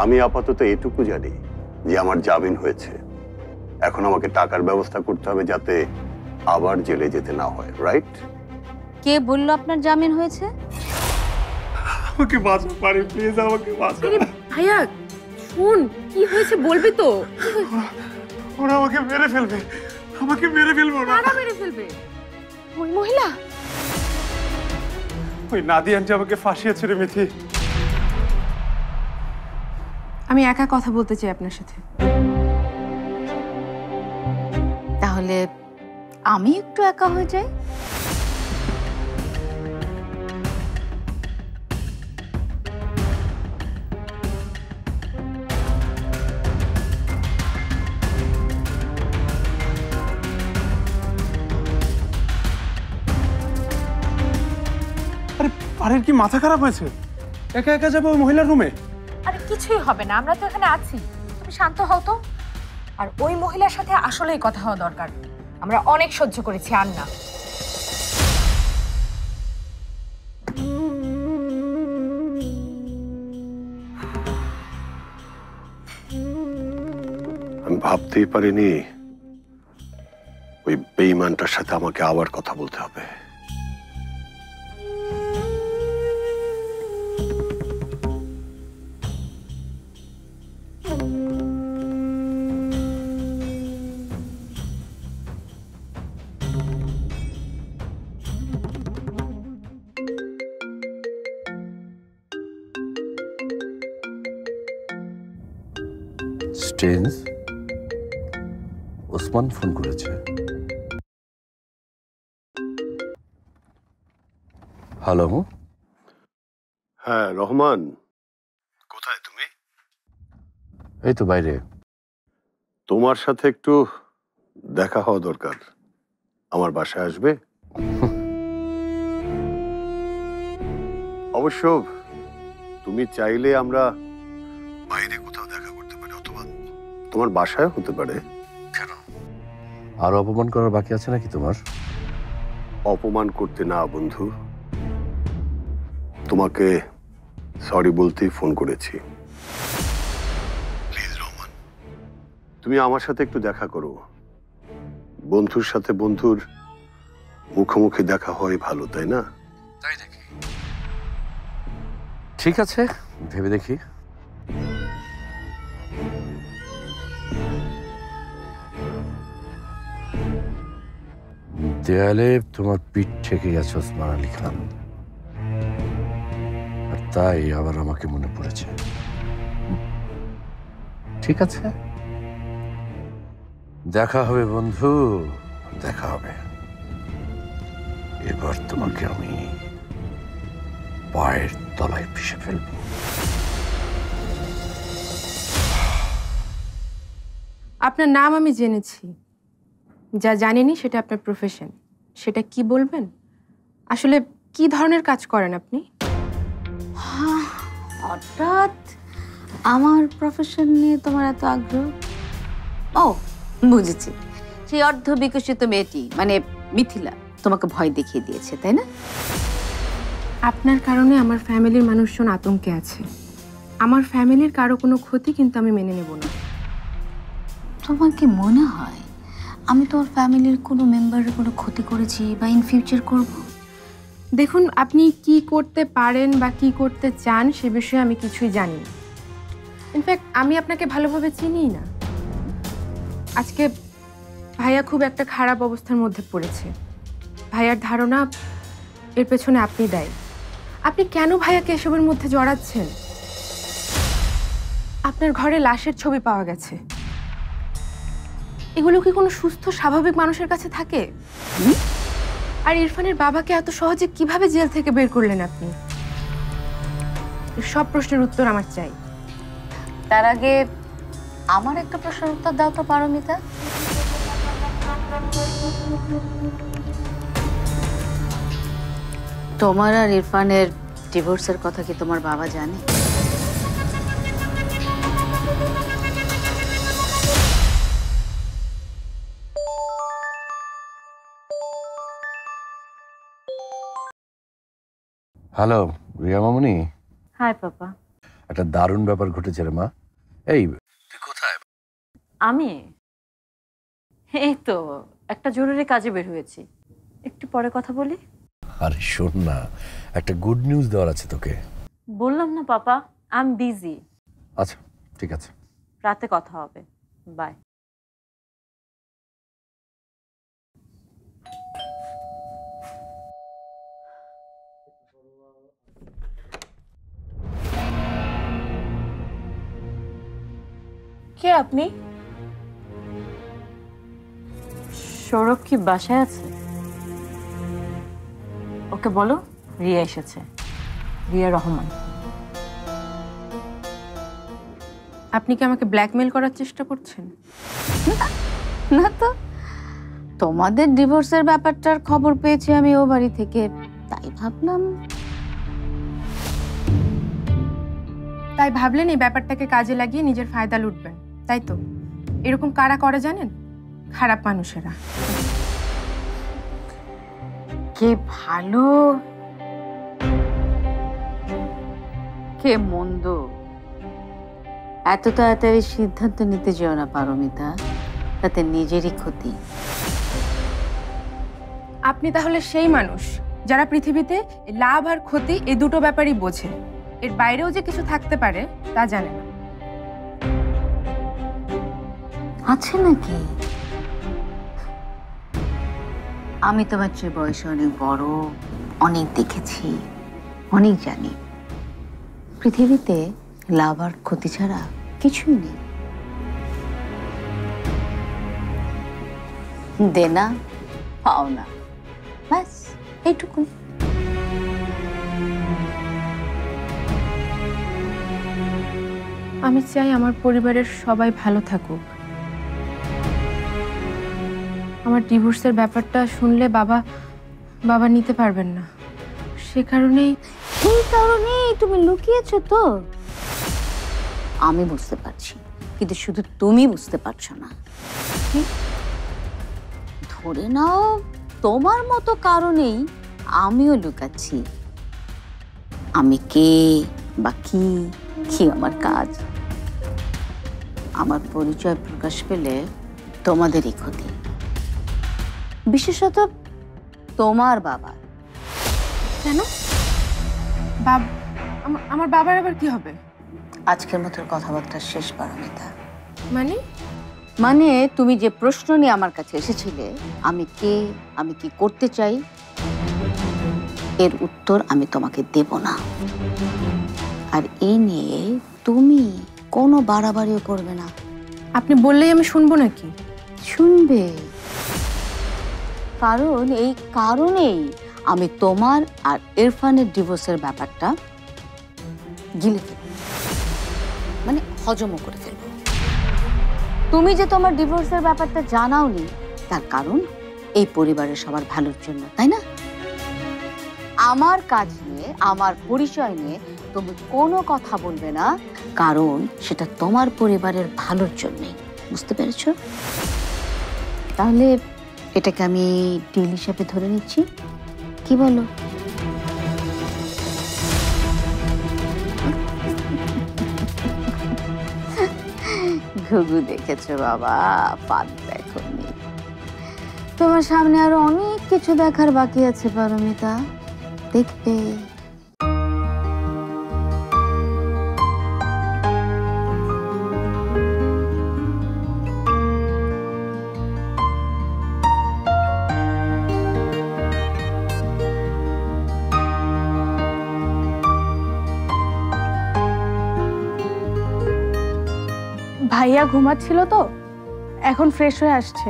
আমি আপাতত এটুকু জানি যে আমার জামিন হয়েছে। এখন আমাকে টাকার ব্যবস্থা করতে হবে যাতে আবার জেলে যেতে না হয়, রাইট? কে বলল আপনার জামিন হয়েছে? আমাকে বাঁচাও পারি, প্লিজ আমাকে বাঁচাও। ভাইয়া শুন, কি হয়েছে বলবি তো? ওরা আমাকে মেরে ফেলবে, আমাকে মেরে ফেলবে ওরা। কারা মেরে ফেলবে? ওই মহিলা? ওই নাদিয়া আন্টি আমাকে ফাঁসিয়েছে রে মিথি। আমি একা কথা বলতে চাই আপনার সাথে। তাহলে আমি একটু একা হয়ে যাই। আরে পারের কি মাথা খারাপ হয়েছে? একা একা যাবো ওই মহিলার রুমে? আরে কিছুই হবে না, আমরা তো এখানে আছি। তুমি শান্ত হও তো। আর ওই মহিলার সাথে আসলেই কথা হওয়া দরকার। আমরা অনেক সহ্য করেছি, আর না। আমি ভাবতেই পারিনি ওই বেঈমানটার সাথে আমাকে আবার কথা বলতে হবে। স্ট্রেঞ্জ, ওসমান ফোন করেছে। হ্যালো। হ্যাঁ রহমান, কোথায় তুমি? এই তো বাইরে। তোমার সাথে একটু দেখা হওয়া দরকার। আমার বাসায় আসবে? অবশ্য তুমি চাইলে আমরা বাইরে কোথাও দেখা করতে পারি, অথবা তোমার বাসায় হতে পারে। কেন? আরো অপমান করার বাকি আছে নাকি তোমার? অপমান করতে না বন্ধু, তোমাকে সরি বলতেই ফোন করেছি। প্লিজ রহমান, তুমি আমার সাথে একটু দেখা করো। বন্ধুর সাথে বন্ধুর মুখোমুখি দেখা হয় ভালো, তাই না? তাই নাকি? ঠিক আছে, ভেবে দেখি। দেয়ালে তোমার পিঠ ঠেকে গেছে ওসমান আলী খান, আর তাই আবার আমাকে মনে পড়েছে। ঠিক আছে, দেখা হবে বন্ধু, দেখা হবে। এবার তোমাকে আমি পায়ের তলায় পিষে ফেলবো। আপনার নাম আমি জেনেছি, যা জানিনি সেটা আপনার প্রফেশন। সেটা কি বলবেন? আসলে কি ধরনের কাজ করেন আপনি? হঠাৎ আমার প্রফেশন নিয়ে তোমার এত আগ্রহ? ও বুঝেছি, সেই অর্ধ বিকশিত মেয়েটি মানে মিথিলা তোমাকে ভয় দেখিয়ে দিয়েছে, তাই না? আপনার কারণে আমার ফ্যামিলির মানুষজন আতঙ্কে আছে। আমার ফ্যামিলির কারো কোনো ক্ষতি কিন্তু আমি মেনে নেব না। তোমার কি মনে হয় আমি তোমার ফ্যামিলির কোনো মেম্বারের কোনো ক্ষতি করেছি বা ইন ফিউচার করব? দেখুন, আপনি কি করতে পারেন বা কি করতে চান সে বিষয়ে আমি কিছুই জানি না। ইনফ্যাক্ট আমি আপনাকে ভালোভাবে চিনিই না। আজকে ভাইয়া খুব একটা খারাপ অবস্থার মধ্যে পড়েছে। ভাইয়ার ধারণা এর পেছনে আপনি দায়ী। আপনি কেন ভাইয়াকে এসবের মধ্যে জড়াচ্ছেন? আপনার ঘরে লাশের ছবি পাওয়া গেছে। এগুলো কি কোনো সুস্থ স্বাভাবিক মানুষের কাছে থাকে? আর ইরফানের বাবাকে এত সহজে কিভাবে জেল থেকে বের করলেন আপনি? সব প্রশ্নের উত্তর আমার চাই। তার আগে আমার একটা প্রশ্নের উত্তর দাও তো পারমিতা। তোমার আর ইরফানের ডিভোর্সের কথা কি তোমার বাবা জানে? হ্যালো রিয়া মামুনি। হাই পাপা। একটা দারুণ ব্যাপার ঘটেছে রে মা। এই তুই কোথায়? আমি এই তো একটা জরুরি কাজে বের হয়েছি, একটু পরে কথা বলি। আরে শোন না, একটা গুড নিউজ দেওয়ার আছে তোকে। বললাম না পাপা, আই এম বিজি। আচ্ছা ঠিক আছে, রাতে কথা হবে, বাই। কে আপনি? সৌরভ কি বাসায় আছে? ওকে বলো রিয়া এসেছে, রিয়া রহমান। আপনি কি আমাকে ব্ল্যাকমেল করার চেষ্টা করছেন? না তো, তোমাদের ডিভোর্সের ব্যাপারটার খবর পেয়েছি আমি ও বাড়ি থেকে, তাই ভাবলাম। তাই ভাবলেন এই ব্যাপারটাকে কাজে লাগিয়ে নিজের ফায়দা লুটবেন, তাই তো? এরকম কারা করে জানেন? খারাপ মানুষেরা। কে ভালো কে মন্দ এত তাড়াতাড়ি সিদ্ধান্ত নিতে যেও না পারমিতা, তাতে নিজেরই ক্ষতি। আপনি তাহলে সেই মানুষ যারা পৃথিবীতে লাভ আর ক্ষতি এই দুটো ব্যাপারই বোঝে, এর বাইরেও যে কিছু থাকতে পারে তা জানে না। আছে নাকি? আমি তোমার চেয়ে বয়সে অনেক বড়, অনেক দেখেছি, অনেক জানি। পৃথিবীতে লাভ আর ক্ষতি ছাড়া কিছুই নেই। দেনা পাওনা, ব্যাস এইটুকুই। আমি চাই আমার পরিবারের সবাই ভালো থাকুক। আমার ডিভোর্সের ব্যাপারটা শুনলে বাবা নিতে পারবেন না, সে কারণেই। সেই কারণেই তুমি লুকিয়েছো তো? আমি বুঝতে পারছি, কিন্তু শুধু তুমি বুঝতে পারছো না। ধরে নাও তোমার মতো কারণেই আমিও লুকাচ্ছি। আমি কে বা কি আমার কাজ। আমার পরিচয় প্রকাশ পেলে তোমাদেরই ক্ষতি, বিশেষত তোমার বাবা। কেন? আমার বাবার আবার কি হবে? আজকের মতো কথাবার্তা শেষ, পারমিতা। মানে তুমি যে প্রশ্ন নিয়ে আমার কাছে এসেছিলে, আমি কে, আমি কি করতে চাই, এর উত্তর আমি তোমাকে দেব না। আর এই নিয়ে তুমি কোনো বাড়াবাড়িও করবে না। আপনি বললেই আমি শুনবো নাকি? শুনবে, কারণ এই কারণেই আমি তোমার আর ইরফানের ডিভোর্সের ব্যাপারটা গিলে ফেলব, মানে হজমও করে ফেলব। তুমি যে তোমার ডিভোর্সের ব্যাপারটা জানাওনি, তার কারণ এই পরিবারের সবার ভালোর জন্য, তাই না? আমার কাজ নিয়ে, আমার পরিচয় নিয়ে তুমি কোনো কথা বলবে না, কারণ সেটা তোমার পরিবারের ভালোর জন্যই। বুঝতে পেরেছো? তাহলে এটাকে আমি ডিল হিসাবে ধরে নিচ্ছি, কি বলো? ঘুঘু দেখেছো বাবা, ফাঁদ দেখোনি। তোমার সামনে আরো অনেক কিছু দেখার বাকি আছে পারমিতা, দেখবে। ভাইয়া ঘুমাচ্ছিল তো, এখন ফ্রেশ হয়ে আসছে।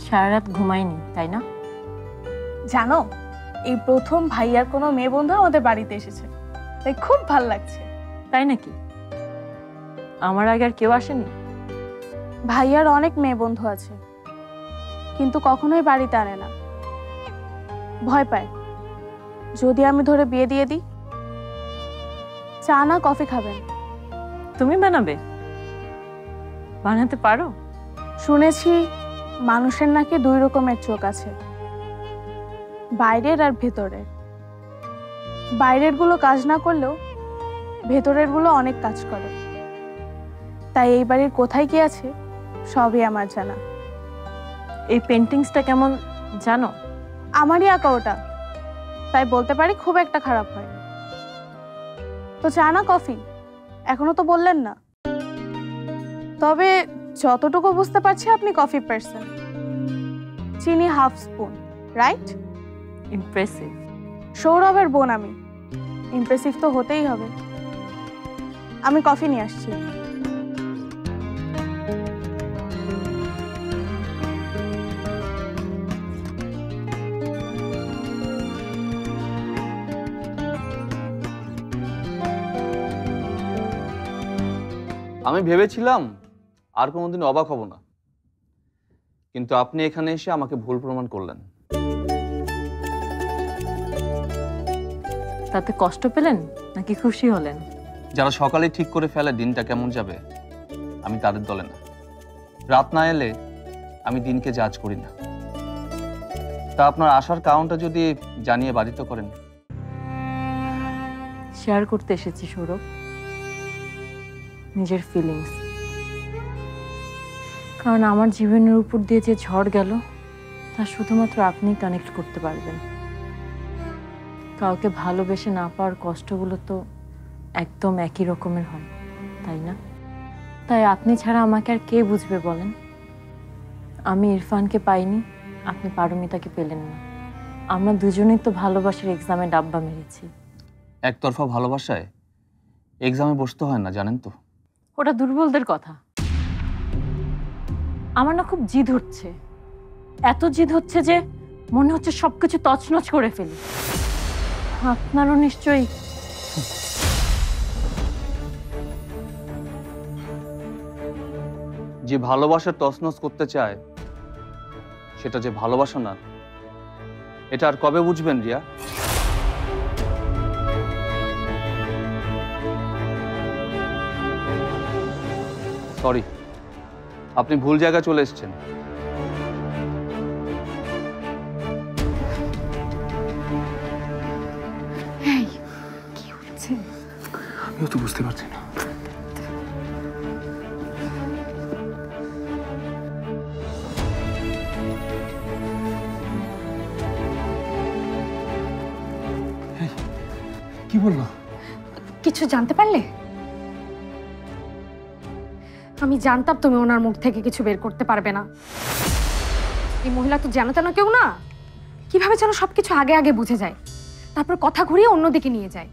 সারা রাত ঘুমায়নি তাই না? জানো, এই প্রথম ভাইয়ার কোনো মেয়ে বন্ধু আমাদের বাড়িতে এসেছে, তাই খুব ভাল লাগছে। তাই নাকি? আমার আগে আর কেউ আসেনি? ভাইয়ার অনেক মেয়ে বন্ধু আছে, কিন্তু কখনোই বাড়িতে আনে না, ভয় পায় যদি আমি ধরে বিয়ে দিয়ে দিই। চা না কফি খাবেন? তুমি বানাবে? বানাতে পারো? শুনেছি মানুষের নাকি দুই রকমের চোখ আছে, বাইরের আর ভেতরের। বাইরের গুলো কাজ না করলেও ভেতরের গুলো অনেক কাজ করে। তাই এই বাড়ির কোথায় কি আছে সবই আমার জানা। এই পেন্টিংসটা কেমন জানো? আমারই আঁকা ওটা, তাই বলতে পারি খুব একটা খারাপ হয়। তো চা না কফি? এখনো তো বললেন না। তবে যতটুকু বুঝতে পারছি আপনি কফি পার্সন। চিনি হাফ স্পুন, রাইট? ইমপ্রেসিভ। সৌরভের বোন আমি, ইমপ্রেসিভ তো হতেই হবে। আমি কফি নিয়ে আসছি। আমি ভেবেছিলাম আর কোনোদিন অবাক হব না, কিন্তু আপনি এখানে এসে আমাকে ভুল প্রমাণ করলেন। তাতে কষ্ট পেলেন নাকি খুশি হলেন? যারা সকালে ঠিক করে ফেলে দিনটা কেমন যাবে, আমি তাদের দলে না। রাত না এলে আমি দিনকে জাজ করি না। তা আপনার আসার কারণটা যদি জানিয়ে বাধিত করেন। শেয়ার করতে এসেছি সৌরভ, নিজের ফিলিংস। কারণ আমার জীবনের উপর দিয়ে যে ঝড় গেল তা শুধুমাত্র আপনি কানেক্ট করতে পারবেন। কাউকে ভালোবেসে না পাওয়ার কষ্টগুলো তো একদম একই রকমের হয়, তাই না? তাই আপনি ছাড়া আমাকে আর কে বুঝবে বলেন? আমি ইরফানকে পাইনি, আপনি পারমিতাকে পেলেন না। আমরা দুজনেই তো ভালোবাসার এক্সামে ডাব্বা মেরেছি। একতরফা ভালোবাসায় এক্সামে বসতে হয় না, জানেন তো। ওটা দুর্বলদের কথা। আমার না খুব জিদ হচ্ছে, এত জিদ হচ্ছে যে মনে হচ্ছে সবকিছু তছনছ করে ফেলি। আপনারও নিশ্চয়ই। যে ভালোবাসা তছনছ করতে চায় সেটা যে ভালোবাসা না, এটা আর কবে বুঝবেন রিয়া? সরি, আপনি ভুল জায়গায় চলে এসেছেন। আমিও তো বুঝতে পারছি না। কি বললো? কিছু জানতে পারলে? আমি জানতাম তুমি ওনার মুখ থেকে কিছু বের করতে পারবে না। এই মহিলা তো যেন তেন কেউ না, কিভাবে যেন সবকিছু আগে আগে বুঝে যায়, তারপর কথা ঘুরিয়ে অন্যদিকে নিয়ে যায়।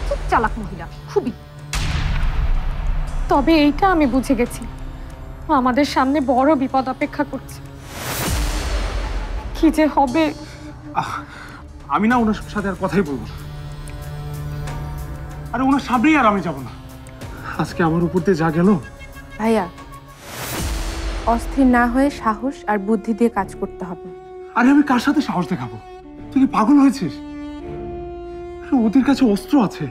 খুব চালাক মহিলা, খুবই। তবে এইটা আমি বুঝে গেছি, আমাদের সামনে বড় বিপদ অপেক্ষা করছে। কি যে হবে। আমি না ওনার সাথে আর কথাই বলবো না। আরে ওনার সামনেই আর আমি যাব না। আজকে আমার উপর দিয়ে যা গেল। ভাইয়া, অস্থির না হয়ে সাহস আর বুদ্ধি দিয়ে কাজ করতে হবে। আরে আমি কার সাথে সাহস দেখাবো? তুই কি পাগল হয়েছিস? ওদের কাছে অস্ত্র আছে,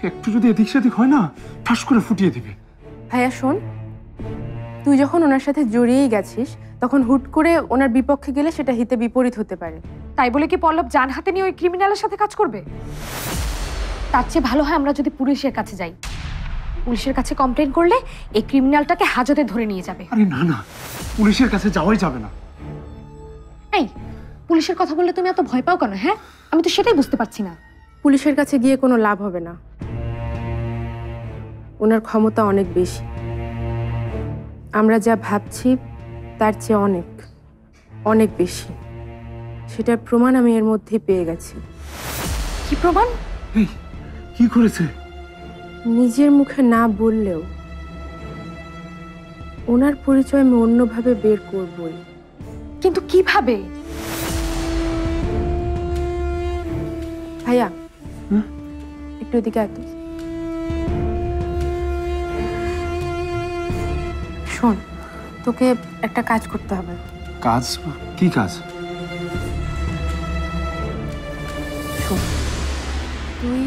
একটু যদি এদিক সেদিক হয় না ঠাস করে ফুটিয়ে দিবে। ভাইয়া শোন, তুই যখন ওনার সাথে জড়িয়েই গেছিস তখন হুট করে ওনার বিপক্ষে গেলে সেটা হিতে বিপরীত হতে পারে। তাই বলে কি পল্লব জান হাতে নিয়ে ওই ক্রিমিনালের সাথে কাজ করবে? তার চেয়ে ভালো হয় আমরা যদি পুলিশের কাছে যাই। পুলিশের কাছে কমপ্লেন করলে এই ক্রিমিনালটাকে হাজতে ধরে নিয়ে যাবে। আরে না না, পুলিশের কাছে যাওয়াই যাবে না। এই, পুলিশের কথা বললে তুমি এত ভয় পাও কেন? হ্যাঁ, আমি তো সেটাই বুঝতে পারছি না। পুলিশের কাছে গিয়ে কোনো লাভ হবে না, ওনার ক্ষমতা অনেক বেশি। আমরা যা ভাবছি তার চেয়ে অনেক অনেক বেশি। সেটার প্রমাণ আমি এর মধ্যে পেয়ে গেছি। কি প্রমাণ? এই কি করেছে? নিজের মুখে না বললেও ওনার পরিচয় আমি অন্যভাবে বের করবই। কিন্তু কিভাবে? ভাইয়া একটু এদিকে এত শোন, তোকে একটা কাজ করতে হবে। কাজ? কি কাজ? শোন, তুই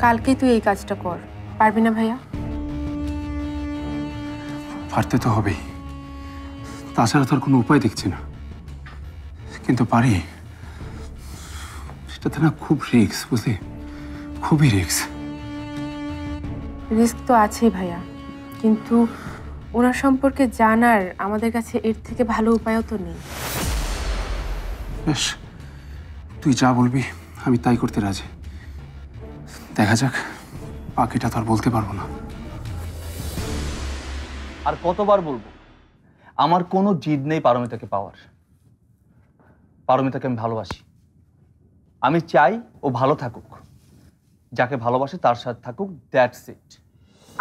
কালকেই তুই এই কাজটা কর, পারবি না ভাইয়া? পারতে তো হবেই, তাছাড়া তো আর কোনো উপায় দেখছি না। কিন্তু পারি, সেটাতে না খুব রিস্ক, বুঝলি, খুবই রিস্ক। রিস্ক তো আছেই ভাইয়া, কিন্তু ওনার সম্পর্কে জানার আমাদের কাছে এর থেকে ভালো উপায়ও তো নেই। বেশ, তুই যা বলবি আমি তাই করতে রাজি। দেখা যাক, বাকিটা তো আর বলতে পারবো না। আর কতবার বলবো, আমার কোনো জিদ নেই পারমিতাকে পাওয়ার। পারমিতাকে আমি ভালোবাসি, আমি চাই ও ভালো থাকুক, যাকে ভালোবাসে তার সাথে থাকুক, that's it.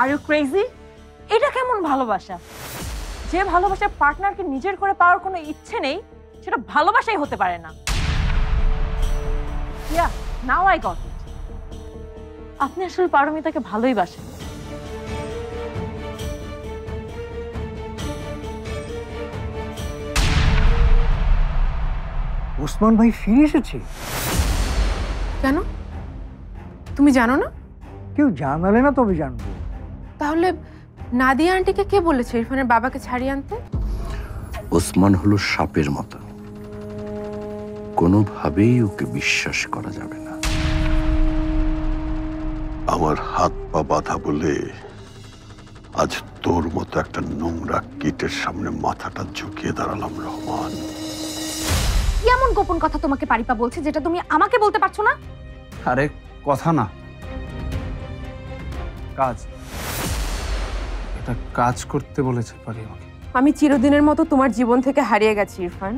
Are you crazy? এটা কেমন ভালোবাসা? যে ভালোবাসার পার্টনারকে নিজের করে পাওয়ার কোনো ইচ্ছে নেই, সেটা ভালোবাসাই হতে পারে না। ইয়া, নাও আই গট ইট। আপনি আসলে পারমিতাকে ভালোই বাসেন। ওসমান ভাই ফিরে এসেছে? কেন, তুমি জানো না? কেউ জানালে না তবে জানবো। তাহলে নাদিয়া আন্টিকে কে বলেছে ইরফানের বাবাকে ছাড়িয়ে আনতে? ওসমান হলো সাপের মতো, কোনোভাবেই ওকে বিশ্বাস করা যাবে না। আমার হাত পা বাঁধা বলে আজ তোর মতো একটা নোংরা কীটের সামনে মাথাটা ঝুঁকিয়ে দাঁড়ালাম রহমান। কি এমন গোপন কথা তোমাকে পারিপা বলছে যেটা তুমি আমাকে বলতে পারছো না? আরে কথা না, কাজ। এটা কাজ করতে বলেছে পারি আমাকে। আমি চিরদিনের মতো তোমার জীবন থেকে হারিয়ে গেছি ইরফান।